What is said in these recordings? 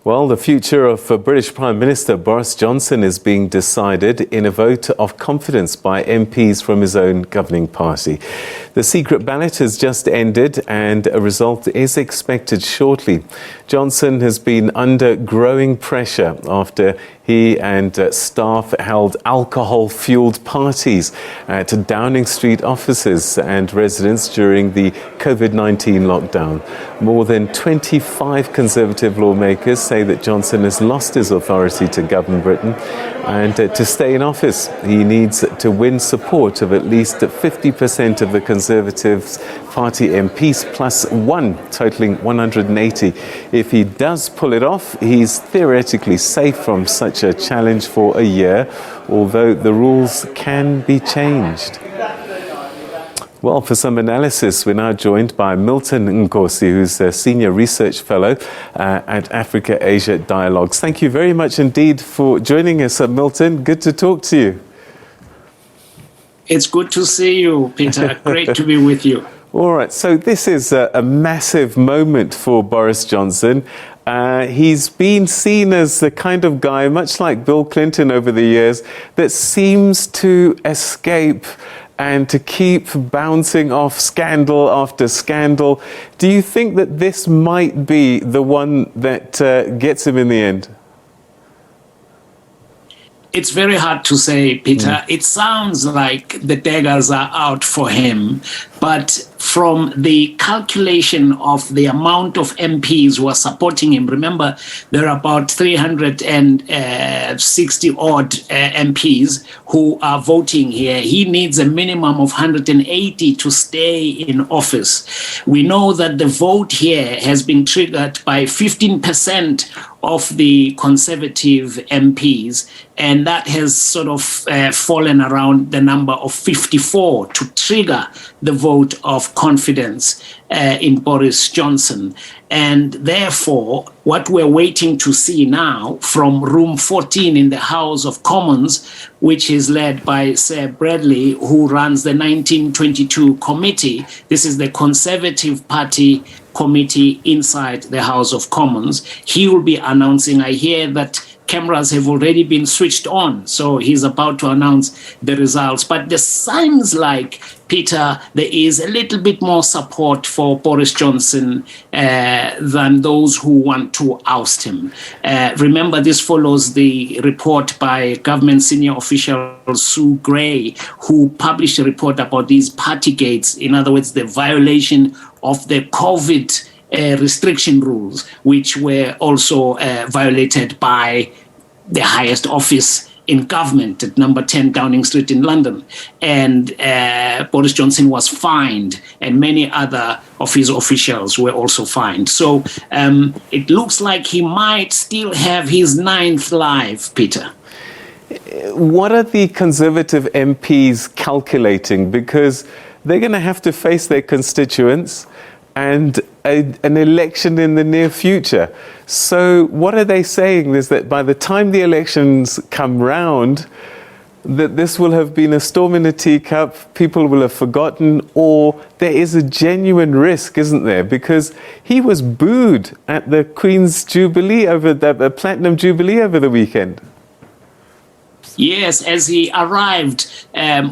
Well, the future of British Prime Minister Boris Johnson is being decided in a vote of confidence by MPs from his own governing party. The secret ballot has just ended and a result is expected shortly. Johnson has been under growing pressure after he and staff held alcohol-fueled parties at Downing Street offices and residents during the COVID-19 lockdown. More than 25 Conservative lawmakers say that Johnson has lost his authority to govern Britain, and to stay in office, he needs to win support of at least 50% of the Conservative Party MPs plus one, totaling 180. If he does pull it off, he's theoretically safe from such a challenge for a year, although the rules can be changed. Well, for some analysis, we're now joined by Milton Nkosi, who's a Senior Research Fellow at Africa-Asia Dialogues. Thank you very much indeed for joining us, Milton. Good to talk to you. It's good to see you, Peter. Great to be with you. All right, so this is a massive moment for Boris Johnson. He's been seen as the kind of guy, much like Bill Clinton over the years, that seems to escape and to keep bouncing off scandal after scandal. Do you think that this might be the one that gets him in the end? It's very hard to say, Peter. It sounds like the daggers are out for him, but from the calculation of the amount of MPs who are supporting him, remember there are about 360 odd MPs who are voting here. He needs a minimum of 180 to stay in office. We know that the vote here has been triggered by 15% of the Conservative MPs, and that has sort of fallen around the number of 54 to trigger the vote of confidence in Boris Johnson. And therefore, what we're waiting to see now from room 14 in the House of Commons, which is led by Sir Bradley, who runs the 1922 committee. This is the Conservative Party committee inside the House of Commons. He will be announcing, I hear that cameras have already been switched on, so he's about to announce the results. But there seems like, Peter, there is a little bit more support for Boris Johnson than those who want to oust him. Remember, this follows the report by government senior official Sue Gray, who published a report about these partygates, in other words, the violation of the COVID restriction rules, which were also violated by the highest office in government at number 10 Downing Street in London. And Boris Johnson was fined, and many other of his officials were also fined. So it looks like he might still have his ninth life, Peter. What are the Conservative MPs calculating? Because they're going to have to face their constituents and an election in the near future. So what are they saying is that by the time the elections come round, that this will have been a storm in a teacup, people will have forgotten, or there is a genuine risk, isn't there? Because he was booed at the Queen's Jubilee, over the Platinum Jubilee over the weekend. Yes, as he arrived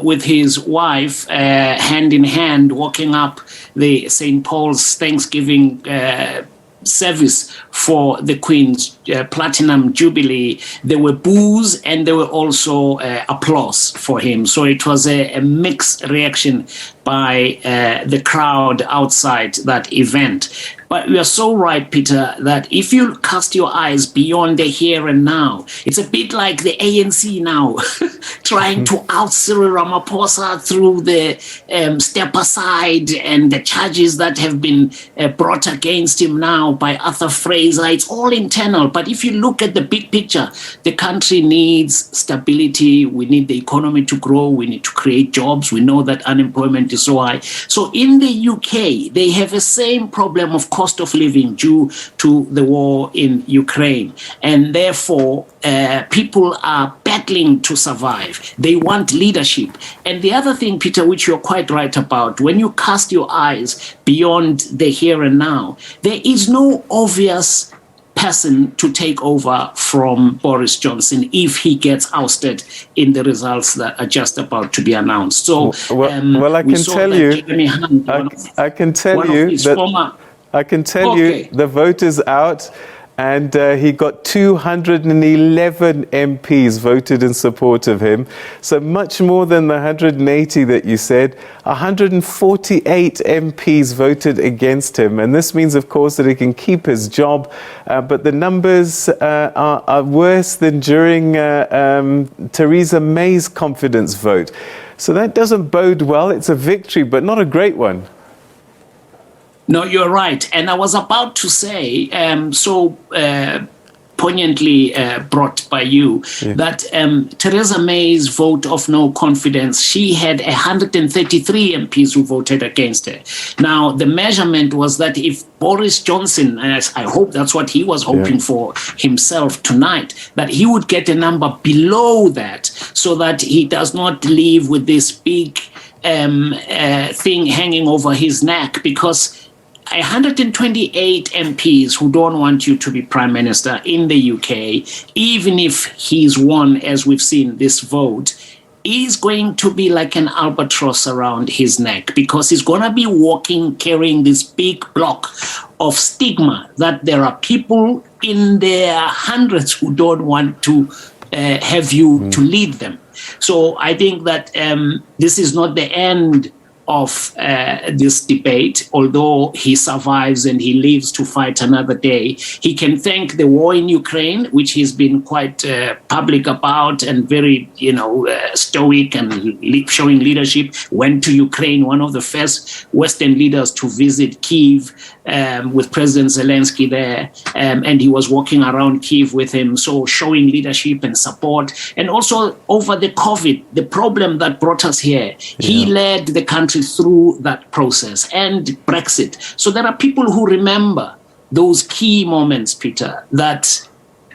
with his wife, hand in hand, walking up the St. Paul's Thanksgiving service for the Queen's Platinum Jubilee, there were boos and there were also applause for him. So it was a mixed reaction by the crowd outside that event. But you are so right, Peter, that if you cast your eyes beyond the here and now, it's a bit like the ANC now, trying to out Cyril Ramaphosa through the step aside and the charges that have been brought against him now by Arthur Fraser. It's all internal. But if you look at the big picture, the country needs stability. We need the economy to grow. We need to create jobs. We know that unemployment is so high. So in the UK, they have the same problem of cost of living due to the war in Ukraine. And therefore, people are battling to survive. They want leadership. And the other thing, Peter, which you're quite right about, when you cast your eyes beyond the here and now, there is no obvious person to take over from Boris Johnson if he gets ousted in the results that are just about to be announced. So, well, I can tell you, I can tell you the vote is out. And he got 211 MPs voted in support of him. So much more than the 180 that you said. 148 MPs voted against him. And this means, of course, that he can keep his job. But the numbers are worse than during Theresa May's confidence vote. So that doesn't bode well. It's a victory, but not a great one. No, you're right. And I was about to say, poignantly brought by you, that Theresa May's vote of no confidence, she had 133 MPs who voted against her. Now, the measurement was that if Boris Johnson, and I hope that's what he was hoping for himself tonight, that he would get a number below that so that he does not leave with this big thing hanging over his neck, because 128 MPs who don't want you to be Prime Minister in the UK, even if he's won, as we've seen this vote, is going to be like an albatross around his neck, because he's going to be walking, carrying this big block of stigma that there are people in their hundreds who don't want to have you to lead them. So I think that this is not the end of this debate. Although he survives and he lives to fight another day, he can thank the war in Ukraine, which he's been quite public about and very, stoic and showing leadership. Went to Ukraine, one of the first Western leaders to visit Kyiv with President Zelensky there, and he was walking around Kyiv with him, so showing leadership and support. And also over the COVID, the problem that brought us here, he led the country through that process, and Brexit. So there are people who remember those key moments, Peter, that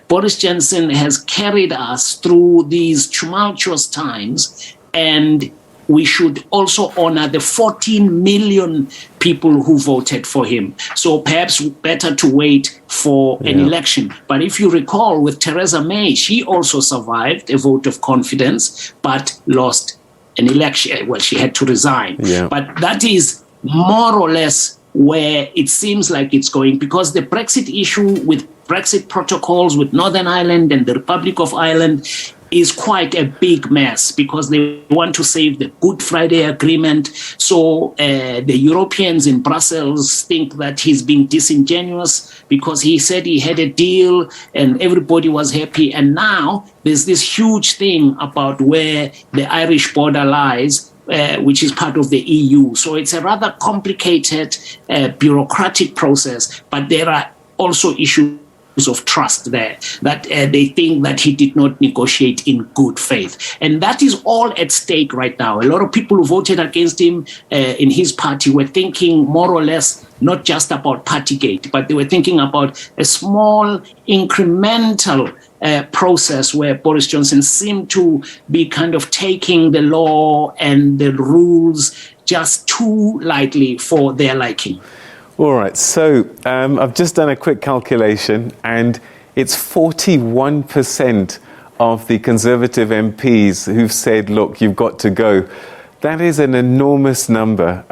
Boris Johnson has carried us through these tumultuous times, and we should also honor the 14 million people who voted for him. So perhaps better to wait for an election. But if you recall, with Theresa May, she also survived a vote of confidence, but lost an election. Well, she had to resign. But that is more or less where it seems like it's going, because the Brexit issue with Brexit protocols with Northern Ireland and the Republic of Ireland is quite a big mess, because they want to save the Good Friday Agreement. So the Europeans in Brussels think that he's being disingenuous because he said he had a deal and everybody was happy. And now there's this huge thing about where the Irish border lies, which is part of the EU. So it's a rather complicated bureaucratic process, but there are also issues of trust there, that they think that he did not negotiate in good faith. And that is all at stake right now. A lot of people who voted against him in his party were thinking more or less not just about Partygate, but they were thinking about a small incremental process where Boris Johnson seemed to be kind of taking the law and the rules just too lightly for their liking. All right, so I've just done a quick calculation, and it's 41% of the Conservative MPs who've said, look, you've got to go. That is an enormous number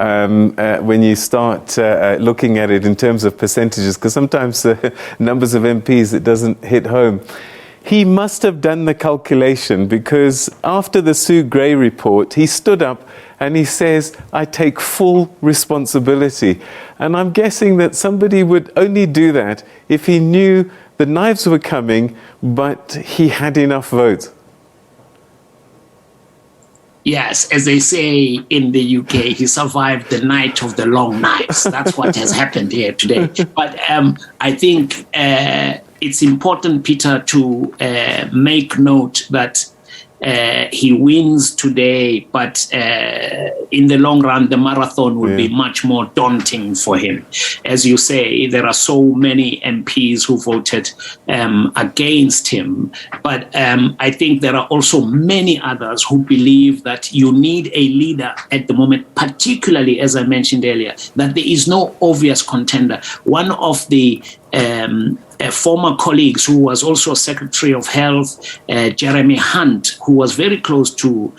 when you start looking at it in terms of percentages, because sometimes the numbers of MPs, it doesn't hit home. He must have done the calculation, because after the Sue Gray report, he stood up and he says, I take full responsibility. And I'm guessing that somebody would only do that if he knew the knives were coming, but he had enough votes. Yes, as they say in the UK, he survived the night of the long knives. That's what has happened here today. But I think it's important, Peter, to make note that he wins today, but in the long run, the marathon will be much more daunting for him. As you say, there are so many MPs who voted against him, but I think there are also many others who believe that you need a leader at the moment, particularly, as I mentioned earlier, that there is no obvious contender. One of the former colleagues who was also Secretary of Health, Jeremy Hunt, who was very close to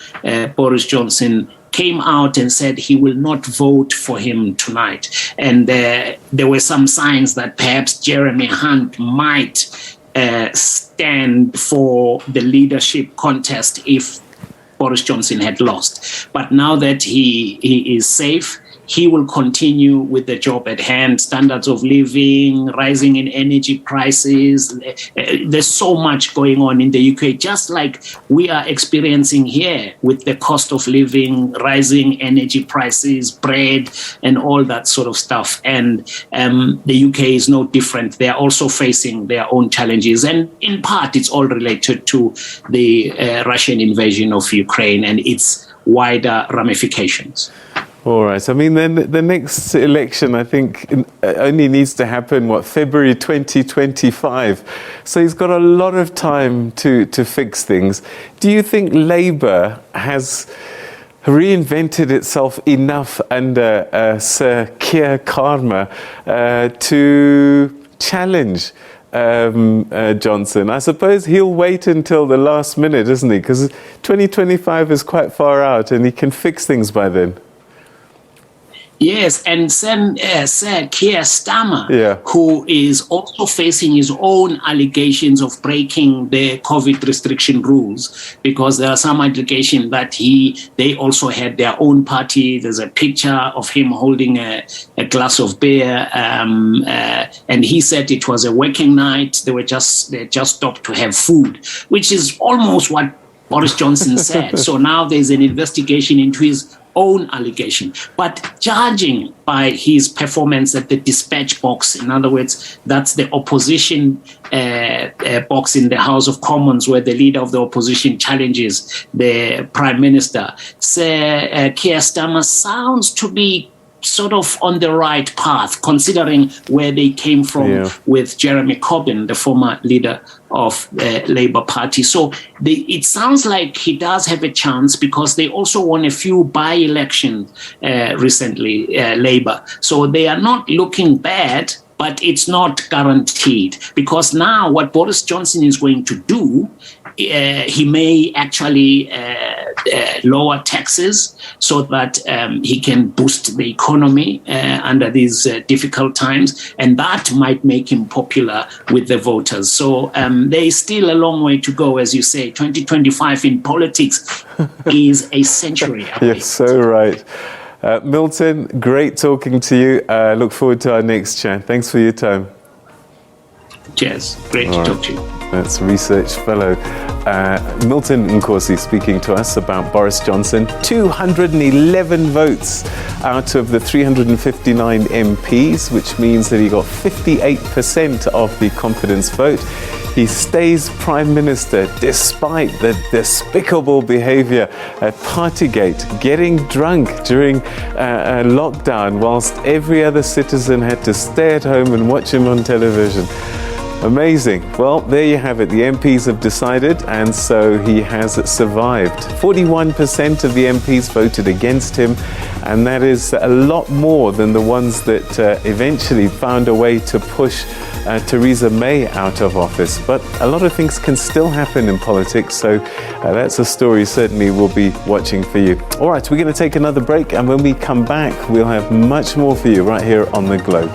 Boris Johnson, came out and said he will not vote for him tonight. And there were some signs that perhaps Jeremy Hunt might stand for the leadership contest if Boris Johnson had lost. But now that he is safe, he will continue with the job at hand. Standards of living, rising in energy prices. There's so much going on in the UK, just like we are experiencing here with the cost of living, rising energy prices, bread, and all that sort of stuff. And the UK is no different. They are also facing their own challenges. And in part, it's all related to the Russian invasion of Ukraine and its wider ramifications. All right. I mean, then the next election, I think, only needs to happen, February 2025. So he's got a lot of time to fix things. Do you think Labour has reinvented itself enough under Sir Keir Starmer to challenge Johnson? I suppose he'll wait until the last minute, isn't he? Because 2025 is quite far out and he can fix things by then. Yes, and Sir Keir Starmer, who is also facing his own allegations of breaking the COVID restriction rules, because there are some allegations that they also had their own party. There's a picture of him holding a glass of beer, and he said it was a working night. They just stopped to have food, which is almost what Boris Johnson said. So now there's an investigation into his own allegation. But judging by his performance at the dispatch box, in other words, that's the opposition box in the House of Commons where the leader of the opposition challenges the Prime Minister, Sir Keir Starmer sounds to be sort of on the right path, considering where they came from with Jeremy Corbyn, the former leader of the Labour Party. So it sounds like he does have a chance, because they also won a few by-elections recently, Labour. So they are not looking bad, but it's not guaranteed, because now what Boris Johnson is going to do, he may actually lower taxes so that he can boost the economy under these difficult times, and that might make him popular with the voters. So there is still a long way to go, as you say. 2025 in politics is a century away. You're so right. Milton, great talking to you. Look forward to our next chat. Thanks for your time. Cheers. Great to talk to you. That's research fellow Milton Nkosi speaking to us about Boris Johnson. 211 votes out of the 359 MPs, which means that he got 58% of the confidence vote. He stays Prime Minister despite the despicable behaviour at Partygate, getting drunk during a lockdown whilst every other citizen had to stay at home and watch him on television. Amazing. Well, there you have it. The MPs have decided, and so he has survived. 41% of the MPs voted against him, and that is a lot more than the ones that eventually found a way to push Theresa May out of office. But a lot of things can still happen in politics, so that's a story certainly we'll be watching for you. All right, we're going to take another break, and when we come back, we'll have much more for you right here on The Globe.